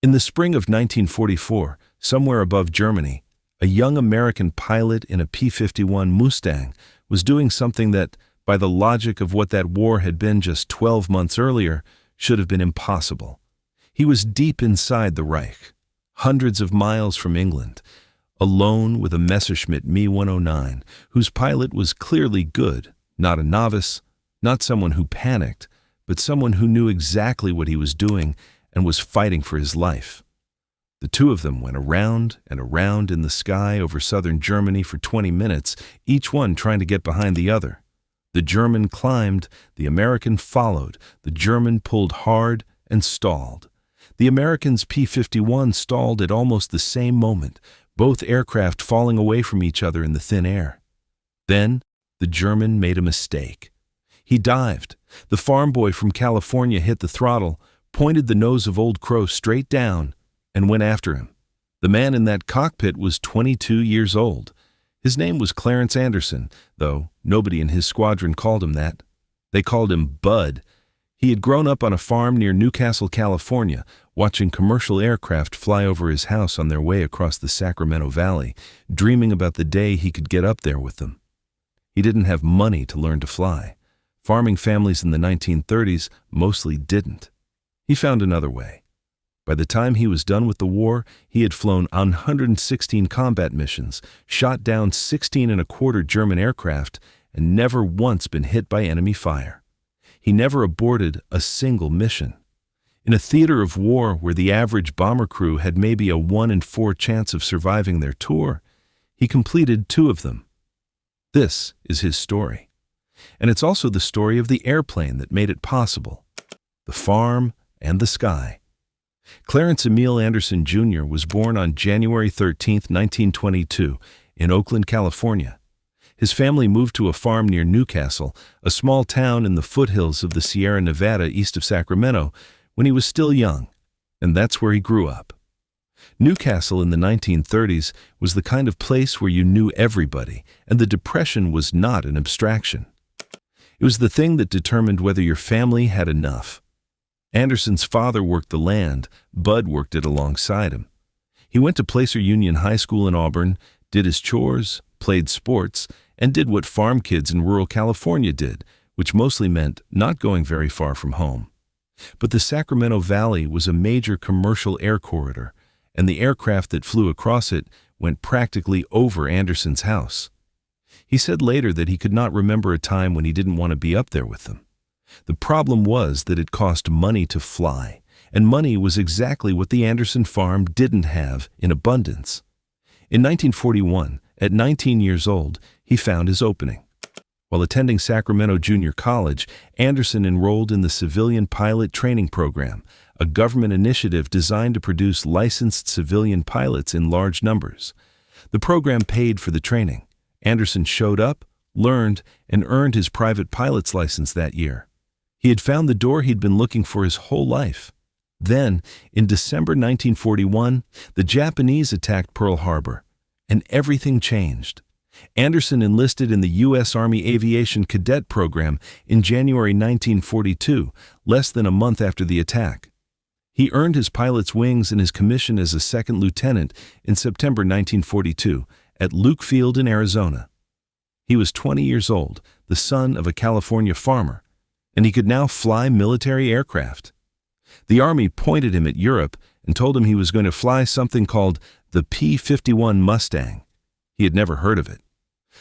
In the spring of 1944, somewhere above Germany, a young American pilot in a P-51 Mustang was doing something that, by the logic of what that war had been just 12 months earlier, should have been impossible. He was deep inside the Reich, hundreds of miles from England, alone with a Messerschmitt Me-109, whose pilot was clearly good, not a novice, not someone who panicked, but someone who knew exactly what he was doing and was fighting for his life. The two of them went around and around in the sky over southern Germany for 20 minutes, each one trying to get behind the other. The German climbed, the American followed, the German pulled hard and stalled. The American's P-51 stalled at almost the same moment, both aircraft falling away from each other in the thin air. Then, the German made a mistake. He dived. The farm boy from California hit the throttle, pointed the nose of Old Crow straight down, and went after him. The man in that cockpit was 22 years old. His name was Clarence Anderson, though nobody in his squadron called him that. They called him Bud. He had grown up on a farm near Newcastle, California, watching commercial aircraft fly over his house on their way across the Sacramento Valley, dreaming about the day he could get up there with them. He didn't have money to learn to fly. Farming families in the 1930s mostly didn't. He found another way. By the time he was done with the war, he had flown 116 combat missions, shot down 16 1/4 German aircraft, and never once been hit by enemy fire. He never aborted a single mission. In a theater of war where the average bomber crew had maybe a 1 in 4 chance of surviving their tour, he completed 2 of them. This is his story. And it's also the story of the airplane that made it possible. The farm and the sky. Clarence Emil Anderson Jr. was born on January 13, 1922, in Oakland, California. His family moved to a farm near Newcastle, a small town in the foothills of the Sierra Nevada east of Sacramento, when he was still young, and that's where he grew up. Newcastle in the 1930s was the kind of place where you knew everybody, and the Depression was not an abstraction. It was the thing that determined whether your family had enough. Anderson's father worked the land, Bud worked it alongside him. He went to Placer Union High School in Auburn, did his chores, played sports, and did what farm kids in rural California did, which mostly meant not going very far from home. But the Sacramento Valley was a major commercial air corridor, and the aircraft that flew across it went practically over Anderson's house. He said later that he could not remember a time when he didn't want to be up there with them. The problem was that it cost money to fly, and money was exactly what the Anderson farm didn't have in abundance. In 1941, at 19 years old, he found his opening. While attending Sacramento Junior College, Anderson enrolled in the Civilian Pilot Training Program, a government initiative designed to produce licensed civilian pilots in large numbers. The program paid for the training. Anderson showed up, learned, and earned his private pilot's license that year. He had found the door he'd been looking for his whole life. Then, in December 1941, the Japanese attacked Pearl Harbor, and everything changed. Anderson enlisted in the U.S. Army Aviation Cadet Program in January 1942, less than a month after the attack. He earned his pilot's wings and his commission as a second lieutenant in September 1942 at Luke Field in Arizona. He was 20 years old, the son of a California farmer, and he could now fly military aircraft. The Army pointed him at Europe and told him he was going to fly something called the P-51 Mustang. He had never heard of it.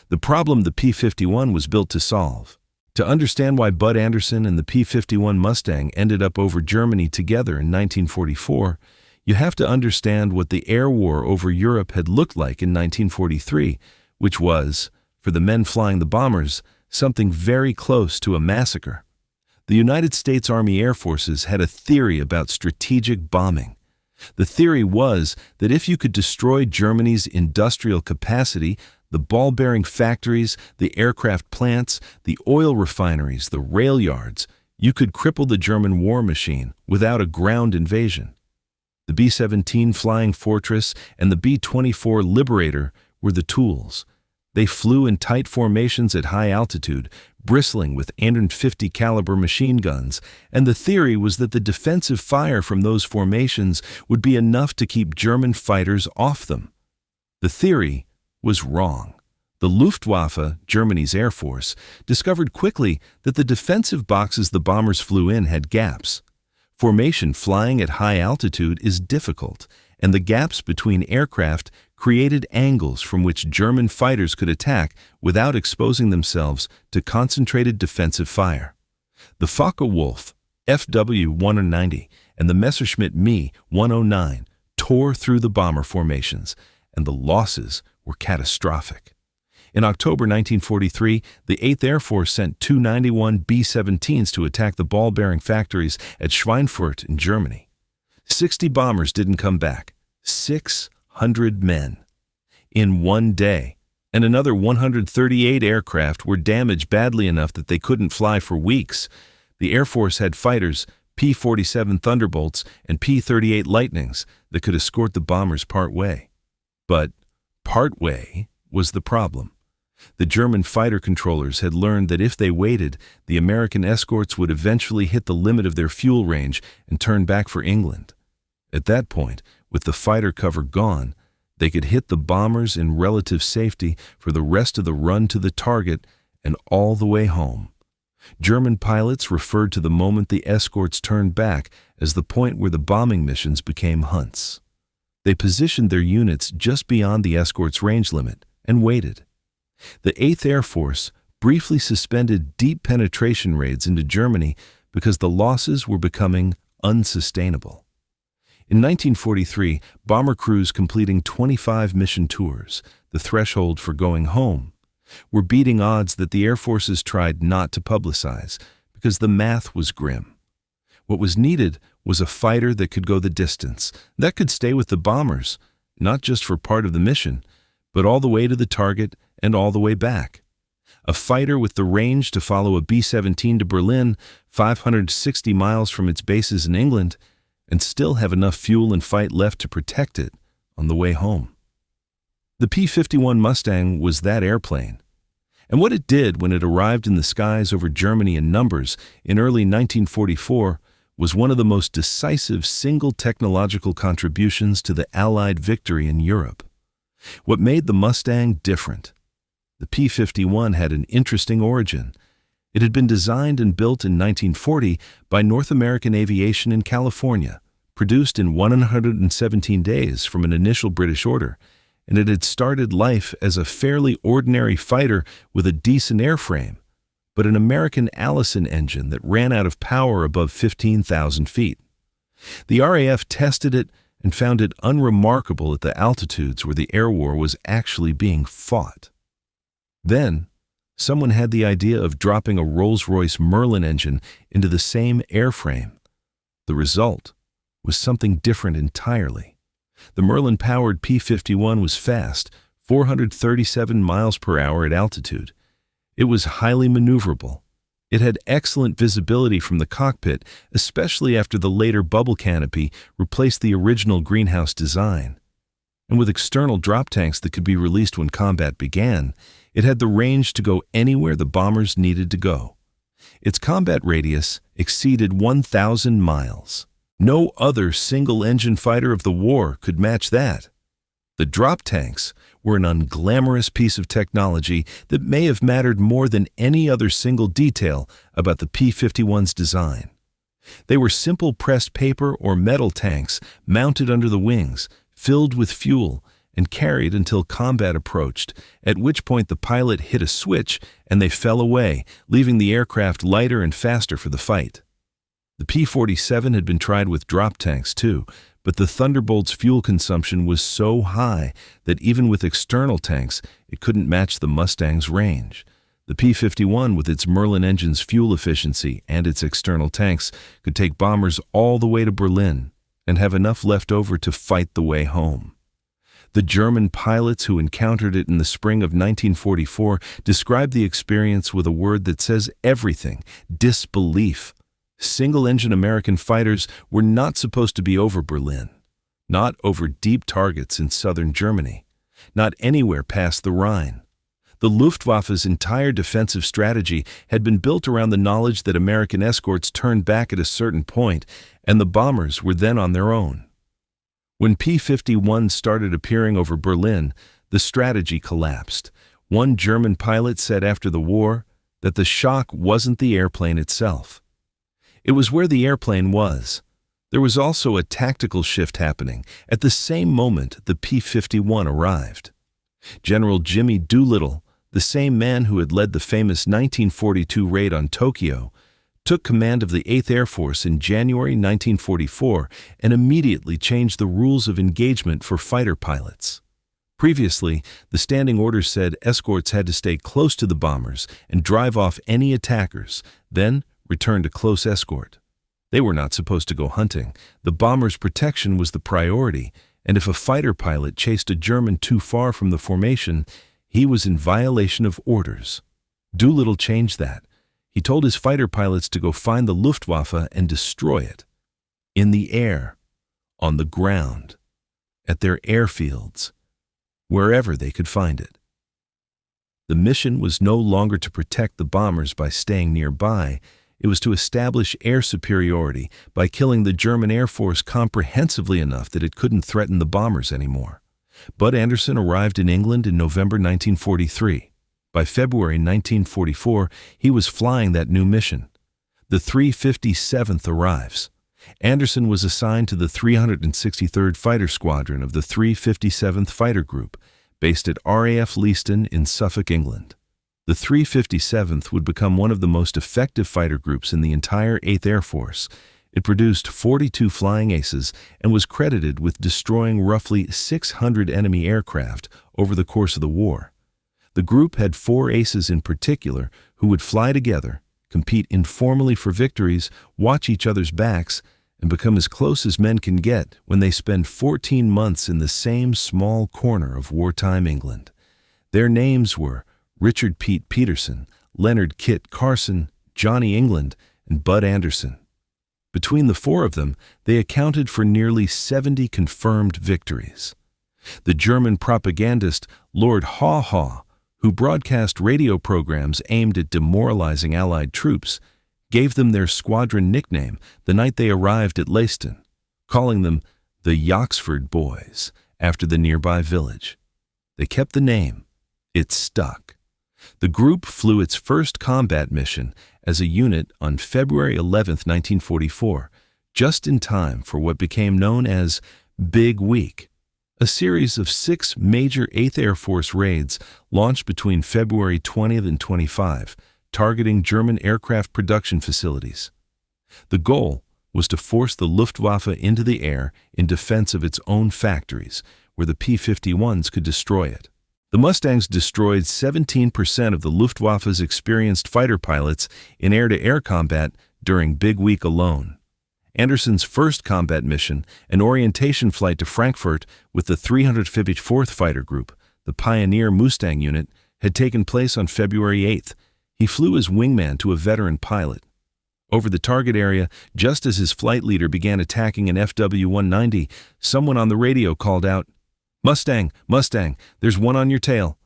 The problem the P-51 was built to solve. To understand why Bud Anderson and the P-51 Mustang ended up over Germany together in 1944, you have to understand what the air war over Europe had looked like in 1943, which was, for the men flying the bombers, something very close to a massacre. The United States Army Air Forces had a theory about strategic bombing. The theory was that if you could destroy Germany's industrial capacity, the ball-bearing factories, the aircraft plants, the oil refineries, the rail yards, you could cripple the German war machine without a ground invasion. The B-17 Flying Fortress and the B-24 Liberator were the tools. They flew in tight formations at high altitude, bristling with 850 caliber machine guns, and the theory was that the defensive fire from those formations would be enough to keep German fighters off them. The theory was wrong. The Luftwaffe, Germany's air force, discovered quickly that the defensive boxes the bombers flew in had gaps. Formation flying at high altitude is difficult, and the gaps between aircraft created angles from which German fighters could attack without exposing themselves to concentrated defensive fire. The Focke-Wulf FW-190 and the Messerschmitt Me 109 tore through the bomber formations, and the losses were catastrophic. In October 1943, the 8th Air Force sent 291 B-17s to attack the ball-bearing factories at Schweinfurt in Germany. 60 bombers didn't come back. 600 men. In one day, and another 138 aircraft were damaged badly enough that they couldn't fly for weeks. The Air Force had fighters, P-47 Thunderbolts and P-38 Lightnings, that could escort the bombers part way. But part way was the problem. The German fighter controllers had learned that if they waited, the American escorts would eventually hit the limit of their fuel range and turn back for England. At that point, with the fighter cover gone, they could hit the bombers in relative safety for the rest of the run to the target and all the way home. German pilots referred to the moment the escorts turned back as the point where the bombing missions became hunts. They positioned their units just beyond the escort's range limit and waited. The 8th Air Force briefly suspended deep penetration raids into Germany because the losses were becoming unsustainable. In 1943, bomber crews completing 25 mission tours, the threshold for going home, were beating odds that the Air Forces tried not to publicize because the math was grim. What was needed was a fighter that could go the distance, that could stay with the bombers, not just for part of the mission, but all the way to the target and all the way back. A fighter with the range to follow a B-17 to Berlin, 560 miles from its bases in England, and still have enough fuel and fight left to protect it on the way home. The P-51 Mustang was that airplane. And what it did when it arrived in the skies over Germany in numbers in early 1944 was one of the most decisive single technological contributions to the Allied victory in Europe. What made the Mustang different? The P-51 had an interesting origin. It had been designed and built in 1940 by North American Aviation in California, produced in 117 days from an initial British order, and it had started life as a fairly ordinary fighter with a decent airframe, but an American Allison engine that ran out of power above 15,000 feet. The RAF tested it and found it unremarkable at the altitudes where the air war was actually being fought. Then, someone had the idea of dropping a Rolls-Royce Merlin engine into the same airframe. The result was something different entirely. The Merlin-powered P-51 was fast, 437 miles per hour at altitude. It was highly maneuverable. It had excellent visibility from the cockpit, especially after the later bubble canopy replaced the original greenhouse design. And with external drop tanks that could be released when combat began, it had the range to go anywhere the bombers needed to go. Its combat radius exceeded 1,000 miles. No other single-engine fighter of the war could match that. The drop tanks were an unglamorous piece of technology that may have mattered more than any other single detail about the P-51's design. They were simple pressed paper or metal tanks mounted under the wings, filled with fuel, and carried until combat approached, at which point the pilot hit a switch and they fell away, leaving the aircraft lighter and faster for the fight. The P-47 had been tried with drop tanks too, but the Thunderbolt's fuel consumption was so high that even with external tanks, it couldn't match the Mustang's range. The P-51, with its Merlin engine's fuel efficiency and its external tanks, could take bombers all the way to Berlin and have enough left over to fight the way home. The German pilots who encountered it in the spring of 1944 described the experience with a word that says everything: disbelief. Single-engine American fighters were not supposed to be over Berlin, not over deep targets in southern Germany, not anywhere past the Rhine. The Luftwaffe's entire defensive strategy had been built around the knowledge that American escorts turned back at a certain point, and the bombers were then on their own. When P-51 started appearing over Berlin, the strategy collapsed. One German pilot said after the war that the shock wasn't the airplane itself. It was where the airplane was. There was also a tactical shift happening. At the same moment, the P-51 arrived. General Jimmy Doolittle, the same man who had led the famous 1942 raid on Tokyo, took command of the 8th Air Force in January 1944 and immediately changed the rules of engagement for fighter pilots. Previously, the standing orders said escorts had to stay close to the bombers and drive off any attackers, then return to close escort. They were not supposed to go hunting. The bombers' protection was the priority, and if a fighter pilot chased a German too far from the formation, he was in violation of orders. Doolittle changed that. He told his fighter pilots to go find the Luftwaffe and destroy it. In the air, on the ground, at their airfields, wherever they could find it. The mission was no longer to protect the bombers by staying nearby. It was to establish air superiority by killing the German Air Force comprehensively enough that it couldn't threaten the bombers anymore. Bud Anderson arrived in England in November 1943. By February 1944, he was flying that new mission. The 357th arrives. Anderson was assigned to the 363rd Fighter Squadron of the 357th Fighter Group, based at RAF Leiston in Suffolk, England. The 357th would become one of the most effective fighter groups in the entire 8th Air Force. It produced 42 flying aces and was credited with destroying roughly 600 enemy aircraft over the course of the war. The group had 4 aces in particular who would fly together, compete informally for victories, watch each other's backs, and become as close as men can get when they spend 14 months in the same small corner of wartime England. Their names were Richard Pete Peterson, Leonard Kit Carson, Johnny England, and Bud Anderson. Between the 4 of them, they accounted for nearly 70 confirmed victories. The German propagandist Lord Haw Haw, who broadcast radio programs aimed at demoralizing Allied troops, gave them their squadron nickname the night they arrived at Leiston, calling them the Yoxford Boys, after the nearby village. They kept the name. It stuck. The group flew its first combat mission as a unit on February 11, 1944, just in time for what became known as Big Week, a series of 6 major 8th Air Force raids launched between February 20 and 25, targeting German aircraft production facilities. The goal was to force the Luftwaffe into the air in defense of its own factories, where the P-51s could destroy it. The Mustangs destroyed 17% of the Luftwaffe's experienced fighter pilots in air-to-air combat during Big Week alone. Anderson's first combat mission, an orientation flight to Frankfurt with the 354th Fighter Group, the Pioneer Mustang unit, had taken place on February 8th. He flew as wingman to a veteran pilot. Over the target area, just as his flight leader began attacking an FW-190, someone on the radio called out, "Mustang, Mustang, there's one on your tail."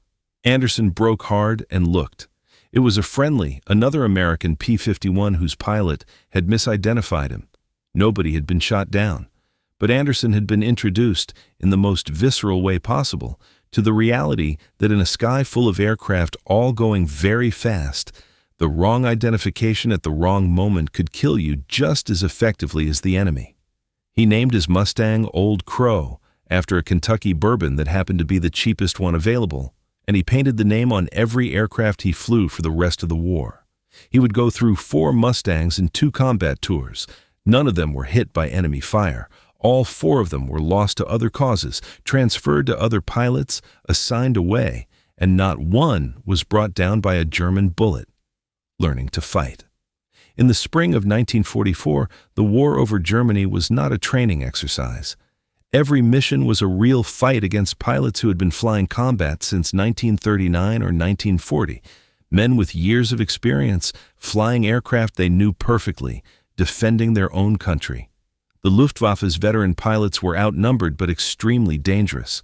Anderson broke hard and looked. It was a friendly, another American P-51 whose pilot had misidentified him. Nobody had been shot down, but Anderson had been introduced, in the most visceral way possible, to the reality that in a sky full of aircraft all going very fast, the wrong identification at the wrong moment could kill you just as effectively as the enemy. He named his Mustang Old Crow, after a Kentucky bourbon that happened to be the cheapest one available, and he painted the name on every aircraft he flew for the rest of the war. He would go through 4 Mustangs in 2 combat tours. None of them were hit by enemy fire. All 4 of them were lost to other causes, transferred to other pilots, assigned away, and not one was brought down by a German bullet. Learning to fight. In the spring of 1944, the war over Germany was not a training exercise. Every mission was a real fight against pilots who had been flying combat since 1939 or 1940, men with years of experience, flying aircraft they knew perfectly, defending their own country. The Luftwaffe's veteran pilots were outnumbered but extremely dangerous.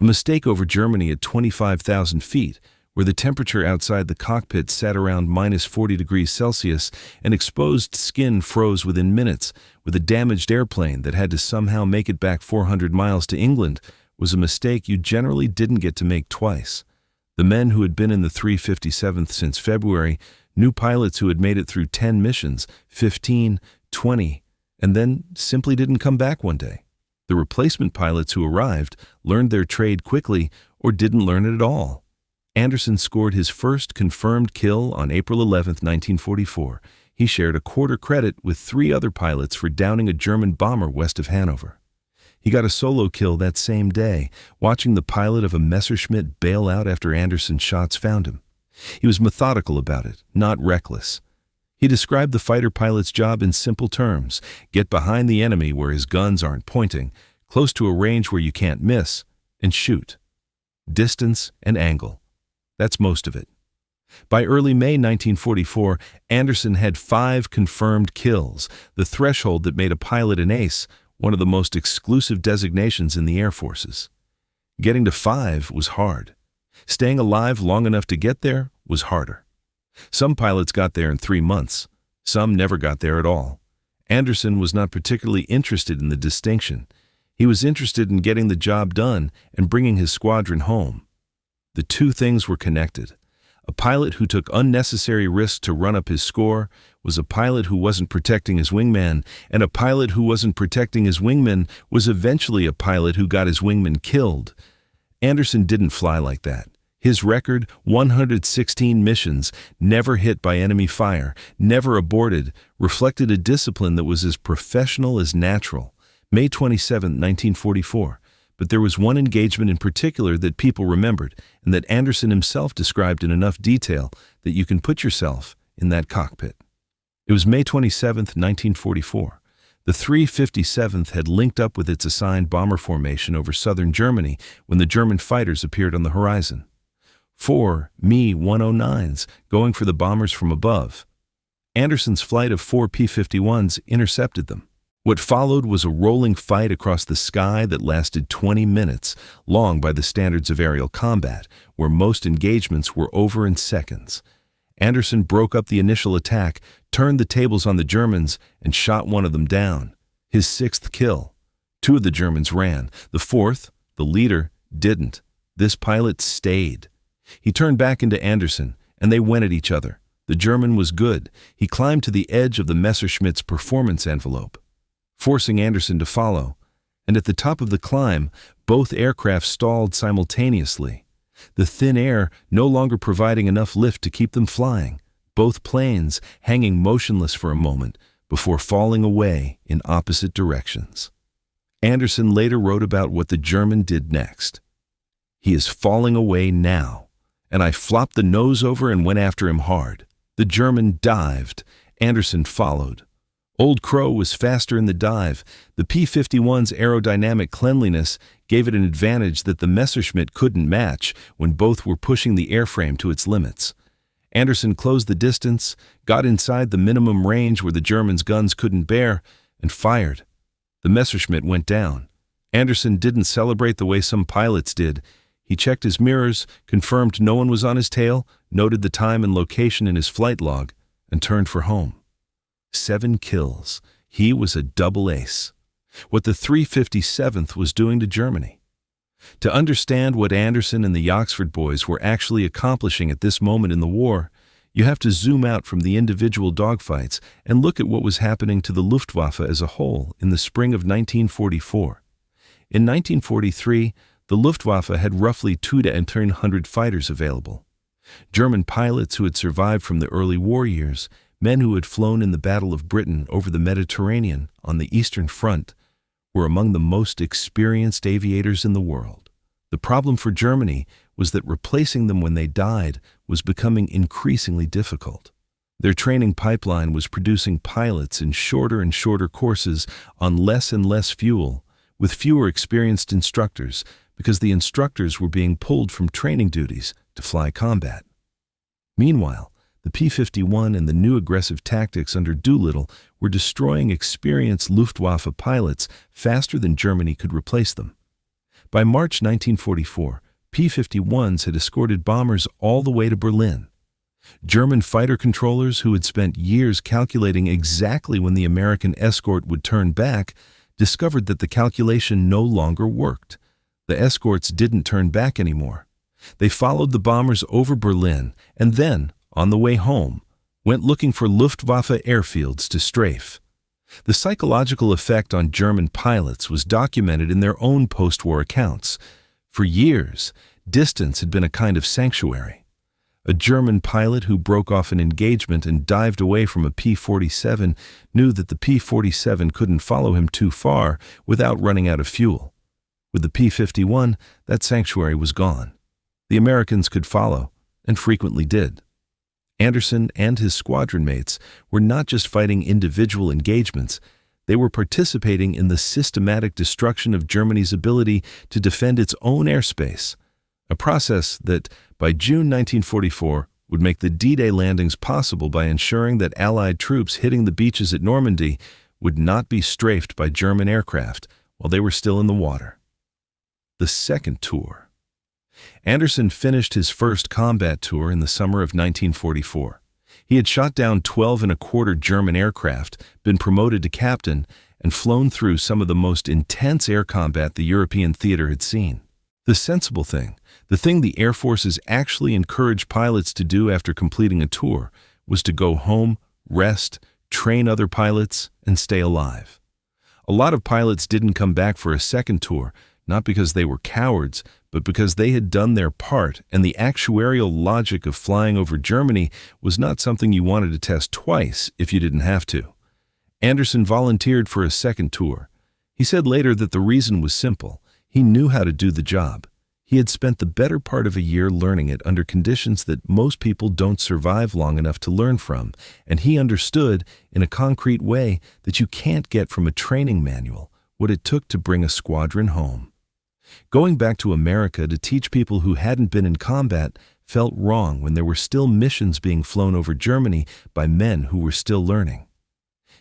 A mistake over Germany at 25,000 feet, where the temperature outside the cockpit sat around minus 40 degrees Celsius and exposed skin froze within minutes, with a damaged airplane that had to somehow make it back 400 miles to England, was a mistake you generally didn't get to make twice. The men who had been in the 357th since February knew pilots who had made it through 10 missions, 15, 20, and then simply didn't come back one day. The replacement pilots who arrived learned their trade quickly or didn't learn it at all. Anderson scored his first confirmed kill on April 11, 1944. He shared a quarter credit with 3 other pilots for downing a German bomber west of Hanover. He got a solo kill that same day, watching the pilot of a Messerschmitt bail out after Anderson's shots found him. He was methodical about it, not reckless. He described the fighter pilot's job in simple terms: get behind the enemy where his guns aren't pointing, close to a range where you can't miss, and shoot. Distance and angle. That's most of it. By early May 1944, Anderson had 5 confirmed kills, the threshold that made a pilot an ace, one of the most exclusive designations in the Air Forces. Getting to 5 was hard. Staying alive long enough to get there was harder. Some pilots got there in 3 months. Some never got there at all. Anderson was not particularly interested in the distinction. He was interested in getting the job done and bringing his squadron home. The two things were connected. A pilot who took unnecessary risks to run up his score was a pilot who wasn't protecting his wingman, and a pilot who wasn't protecting his wingman was eventually a pilot who got his wingman killed. Anderson didn't fly like that. His record, 116 missions, never hit by enemy fire, never aborted, reflected a discipline that was as professional as natural. May 27, 1944. But there was one engagement in particular that people remembered, and that Anderson himself described in enough detail that you can put yourself in that cockpit. It was May 27, 1944. The 357th had linked up with its assigned bomber formation over southern Germany when the German fighters appeared on the horizon. 4 Me-109s going for the bombers from above. Anderson's flight of 4 P-51s intercepted them. What followed was a rolling fight across the sky that lasted 20 minutes, long by the standards of aerial combat, where most engagements were over in seconds. Anderson broke up the initial attack, turned the tables on the Germans, and shot one of them down. His 6th kill. 2 of the Germans ran. The 4th, the leader, didn't. This pilot stayed. He turned back into Anderson, and they went at each other. The German was good. He climbed to the edge of the Messerschmitt's performance envelope, forcing Anderson to follow, and at the top of the climb, both aircraft stalled simultaneously, the thin air no longer providing enough lift to keep them flying, both planes hanging motionless for a moment before falling away in opposite directions. Anderson later wrote about what the German did next. "He is falling away now, and I flopped the nose over and went after him hard. The German dived. Anderson followed. Old Crow was faster in the dive. The P-51's aerodynamic cleanliness gave it an advantage that the Messerschmitt couldn't match when both were pushing the airframe to its limits. Anderson closed the distance, got inside the minimum range where the Germans' guns couldn't bear, and fired. The Messerschmitt went down. Anderson didn't celebrate the way some pilots did. He checked his mirrors, confirmed no one was on his tail, noted the time and location in his flight log, and turned for home. 7 kills. He was a double ace. What the 357th was doing to Germany. To understand what Anderson and the Oxford boys were actually accomplishing at this moment in the war, you have to zoom out from the individual dogfights and look at what was happening to the Luftwaffe as a whole in the spring of 1944. In 1943, the Luftwaffe had roughly 200 fighters available. German pilots who had survived from the early war years, men who had flown in the Battle of Britain over the Mediterranean on the Eastern Front, were among the most experienced aviators in the world. The problem for Germany was that replacing them when they died was becoming increasingly difficult. Their training pipeline was producing pilots in shorter and shorter courses on less and less fuel, with fewer experienced instructors, because the instructors were being pulled from training duties to fly combat. Meanwhile, the P-51 and the new aggressive tactics under Doolittle were destroying experienced Luftwaffe pilots faster than Germany could replace them. By March 1944, P-51s had escorted bombers all the way to Berlin. German fighter controllers who had spent years calculating exactly when the American escort would turn back discovered that the calculation no longer worked. The escorts didn't turn back anymore. They followed the bombers over Berlin and then, on the way home, went looking for Luftwaffe airfields to strafe. The psychological effect on German pilots was documented in their own post-war accounts. For years, distance had been a kind of sanctuary. A German pilot who broke off an engagement and dived away from a P-47 knew that the P-47 couldn't follow him too far without running out of fuel. With the P-51, that sanctuary was gone. The Americans could follow, and frequently did. Anderson and his squadron mates were not just fighting individual engagements, they were participating in the systematic destruction of Germany's ability to defend its own airspace, a process that, by June 1944, would make the D-Day landings possible by ensuring that Allied troops hitting the beaches at Normandy would not be strafed by German aircraft while they were still in the water. The second tour. Anderson finished his first combat tour in the summer of 1944. He had shot down 12 1/4 German aircraft, been promoted to captain, and flown through some of the most intense air combat the European theater had seen. The sensible thing, the thing the Air Forces actually encouraged pilots to do after completing a tour, was to go home, rest, train other pilots, and stay alive. A lot of pilots didn't come back for a second tour, not because they were cowards, but because they had done their part, and the actuarial logic of flying over Germany was not something you wanted to test twice if you didn't have to. Anderson volunteered for a second tour. He said later that the reason was simple. He knew how to do the job. He had spent the better part of a year learning it under conditions that most people don't survive long enough to learn from, and he understood, in a concrete way, that you can't get from a training manual what it took to bring a squadron home. Going back to America to teach people who hadn't been in combat felt wrong when there were still missions being flown over Germany by men who were still learning.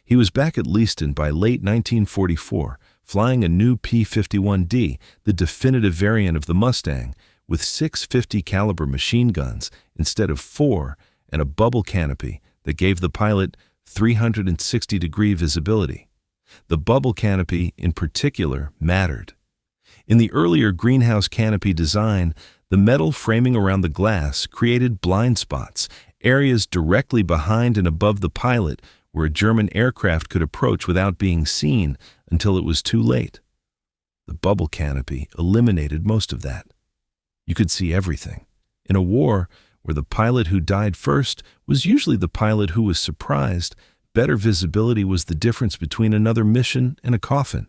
He was back at Leiston by late 1944, flying a new P-51D, the definitive variant of the Mustang, with 650 caliber machine guns instead of 4 and a bubble canopy that gave the pilot 360-degree visibility. The bubble canopy, in particular, mattered. In the earlier greenhouse canopy design, the metal framing around the glass created blind spots, areas directly behind and above the pilot where a German aircraft could approach without being seen until it was too late. The bubble canopy eliminated most of that. You could see everything. In a war where the pilot who died first was usually the pilot who was surprised, better visibility was the difference between another mission and a coffin.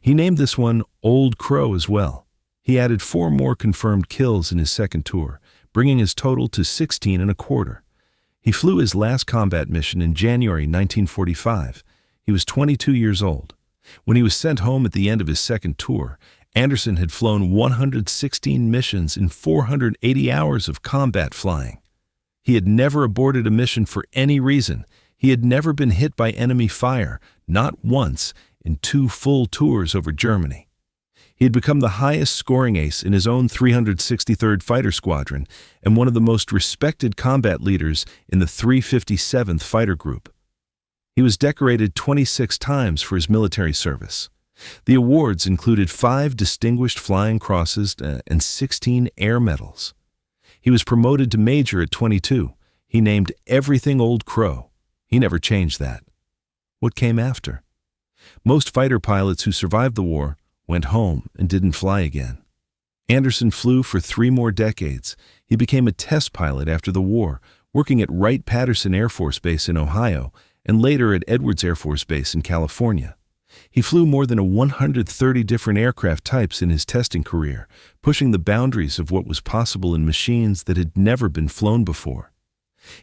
He named this one Old Crow as well. He added 4 more confirmed kills in his second tour, bringing his total to 16 1/4. He flew his last combat mission in January 1945. He was 22 years old. When he was sent home at the end of his second tour, Anderson had flown 116 missions in 480 hours of combat flying. He had never aborted a mission for any reason. He had never been hit by enemy fire, not once, in 2 full tours over Germany. He had become the highest scoring ace in his own 363rd Fighter Squadron and one of the most respected combat leaders in the 357th Fighter Group. He was decorated 26 times for his military service. The awards included 5 Distinguished Flying Crosses and 16 Air Medals. He was promoted to Major at 22. He named everything Old Crow. He never changed that. What came after? Most fighter pilots who survived the war went home and didn't fly again. Anderson flew for 3 more decades. He became a test pilot after the war, working at Wright-Patterson Air Force Base in Ohio and later at Edwards Air Force Base in California. He flew more than 130 different aircraft types in his testing career, pushing the boundaries of what was possible in machines that had never been flown before.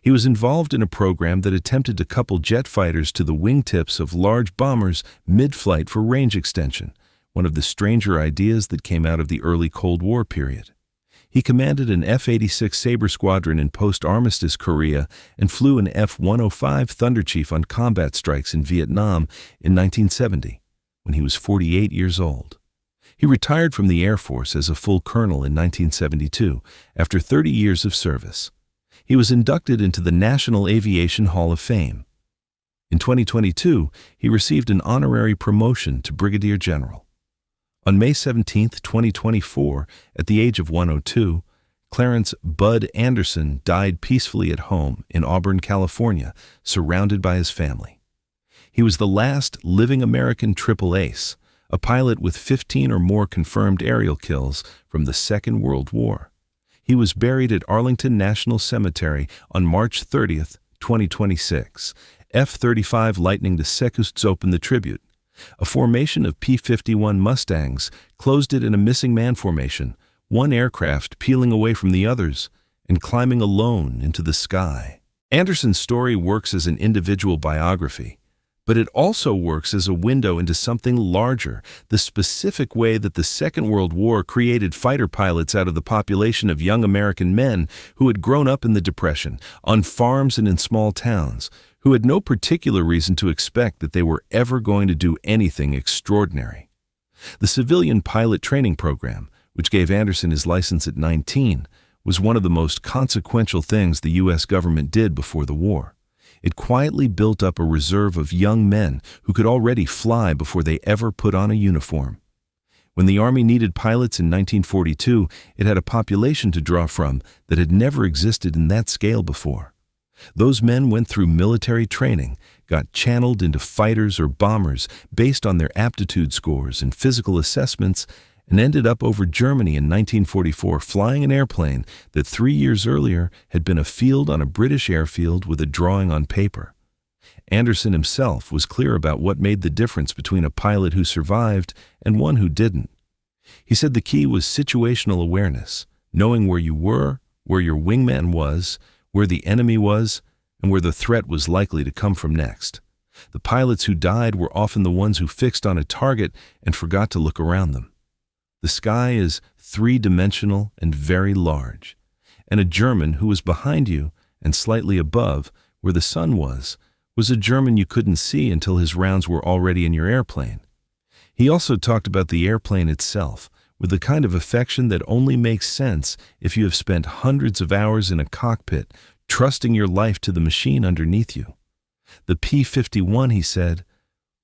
He was involved in a program that attempted to couple jet fighters to the wingtips of large bombers mid-flight for range extension, one of the stranger ideas that came out of the early Cold War period. He commanded an F-86 Sabre squadron in post-armistice Korea and flew an F-105 Thunderchief on combat strikes in Vietnam in 1970, when he was 48 years old. He retired from the Air Force as a full colonel in 1972 after 30 years of service. He was inducted into the National Aviation Hall of Fame. In 2022, he received an honorary promotion to Brigadier General. On May 17, 2024, at the age of 102, Clarence "Bud" Anderson died peacefully at home in Auburn, California, surrounded by his family. He was the last living American triple ace, a pilot with 15 or more confirmed aerial kills from the Second World War. He was buried at Arlington National Cemetery on March 30, 2026. F-35 Lightning II opened the tribute. A formation of P-51 Mustangs closed it in a missing man formation, one aircraft peeling away from the others and climbing alone into the sky. Anderson's story works as an individual biography, but it also works as a window into something larger, the specific way that the Second World War created fighter pilots out of the population of young American men who had grown up in the Depression, on farms and in small towns, who had no particular reason to expect that they were ever going to do anything extraordinary. The civilian pilot training program, which gave Anderson his license at 19, was one of the most consequential things the U.S. government did before the war. It quietly built up a reserve of young men who could already fly before they ever put on a uniform. When the Army needed pilots in 1942, it had a population to draw from that had never existed in that scale before. Those men went through military training, got channeled into fighters or bombers based on their aptitude scores and physical assessments, and ended up over Germany in 1944 flying an airplane that 3 years earlier had been a field on a British airfield with a drawing on paper. Anderson himself was clear about what made the difference between a pilot who survived and one who didn't. He said the key was situational awareness, knowing where you were, where your wingman was, where the enemy was, and where the threat was likely to come from next. The pilots who died were often the ones who fixed on a target and forgot to look around them. The sky is three-dimensional and very large, and a German who was behind you and slightly above, where the sun was a German you couldn't see until his rounds were already in your airplane. He also talked about the airplane itself, with the kind of affection that only makes sense if you have spent hundreds of hours in a cockpit, trusting your life to the machine underneath you. The P-51, he said,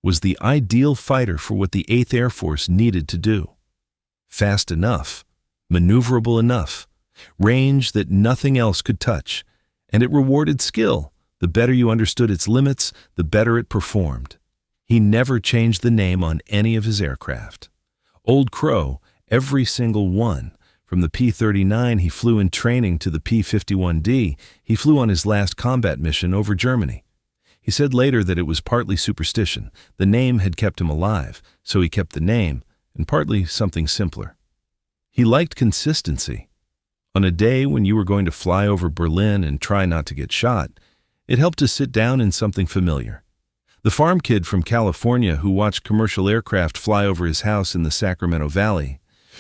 was the ideal fighter for what the 8th Air Force needed to do. Fast enough, maneuverable enough, range that nothing else could touch, and it rewarded skill. The better you understood its limits, the better it performed. He never changed the name on any of his aircraft. Old Crow, every single one, from the P-39 he flew in training to the P-51D, he flew on his last combat mission over Germany. He said later that it was partly superstition. The name had kept him alive, so he kept the name, and partly something simpler. He liked consistency. On a day when you were going to fly over Berlin and try not to get shot, it helped to sit down in something familiar. The farm kid from California who watched commercial aircraft fly over his house in the Sacramento Valley,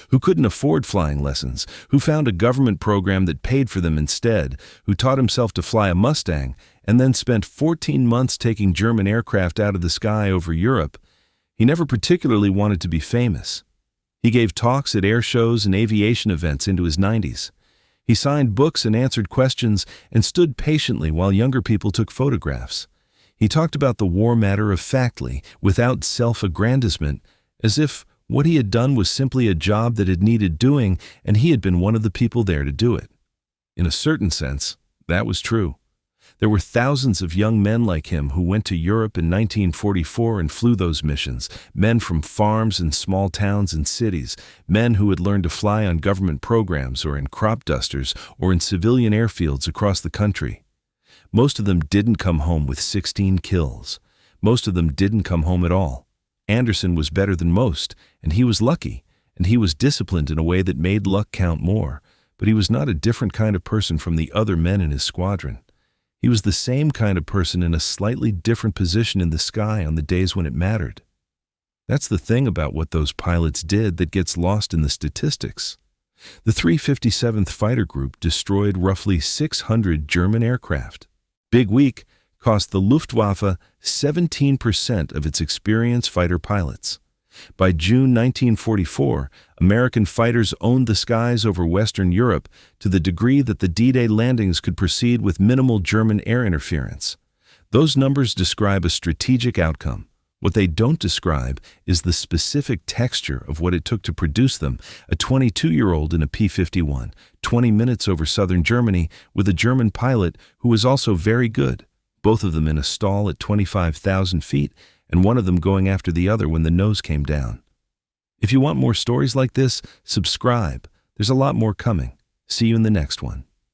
who couldn't afford flying lessons, who found a government program that paid for them instead, who taught himself to fly a Mustang, and then spent 14 months taking German aircraft out of the sky over Europe. He never particularly wanted to be famous. He gave talks at air shows and aviation events into his 90s. He signed books and answered questions and stood patiently while younger people took photographs. He talked about the war matter-of-factly, without self-aggrandizement, as if what he had done was simply a job that had needed doing and he had been one of the people there to do it. In a certain sense, that was true. There were thousands of young men like him who went to Europe in 1944 and flew those missions, men from farms and small towns and cities, men who had learned to fly on government programs or in crop dusters or in civilian airfields across the country. Most of them didn't come home with 16 kills. Most of them didn't come home at all. Anderson was better than most, and he was lucky, and he was disciplined in a way that made luck count more, but he was not a different kind of person from the other men in his squadron. He was the same kind of person in a slightly different position in the sky on the days when it mattered. That's the thing about what those pilots did that gets lost in the statistics. The 357th Fighter Group destroyed roughly 600 German aircraft. Big Week cost the Luftwaffe 17% of its experienced fighter pilots. By June 1944, American fighters owned the skies over Western Europe to the degree that the D-Day landings could proceed with minimal German air interference. Those numbers describe a strategic outcome. What they don't describe is the specific texture of what it took to produce them. A 22-year-old in a P-51, 20 minutes over southern Germany, with a German pilot who was also very good, both of them in a stall at 25,000 feet, and one of them going after the other when the nose came down. If you want more stories like this, subscribe. There's a lot more coming. See you in the next one.